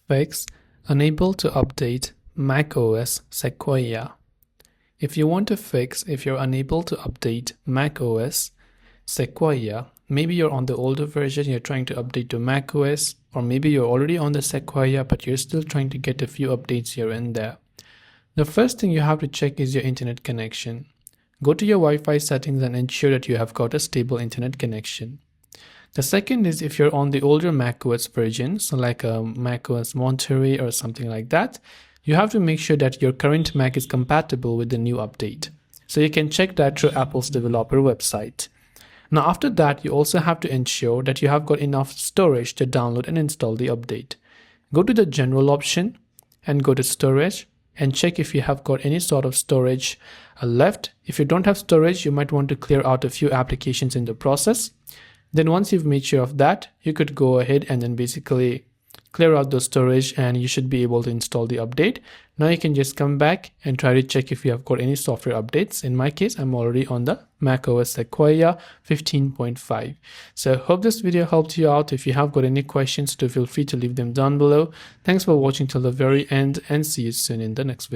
Fix Unable to update macOS Sequoia. If you want to fix if you're unable to update macOS Sequoia, maybe you're on the older version, you're trying to update to macOS, or maybe you're already on the Sequoia but you're still trying to get a few updates here and there. The first thing you have to check is your internet connection. Go to your Wi-Fi settings and ensure that you have got a stable internet connection. The second is if you're on the older macOS version, so like a macOS Monterey or something like that, you have to make sure that your current Mac is compatible with the new update. So you can check that through Apple's developer website. Now after that, you also have to ensure that you have got enough storage to download and install the update. Go to the general option and go to storage and check if you have got any sort of storage left. If you don't have storage, you might want to clear out a few applications in the process. Then once you've made sure of that, you could go ahead and then basically clear out the storage and you should be able to install the update. Now you can just come back and try to check if you have got any software updates. In my case, I'm already on the macOS Sequoia 15.5. So hope this video helped you out. If you have got any questions, do feel free to leave them down below. Thanks for watching till the very end and see you soon in the next video.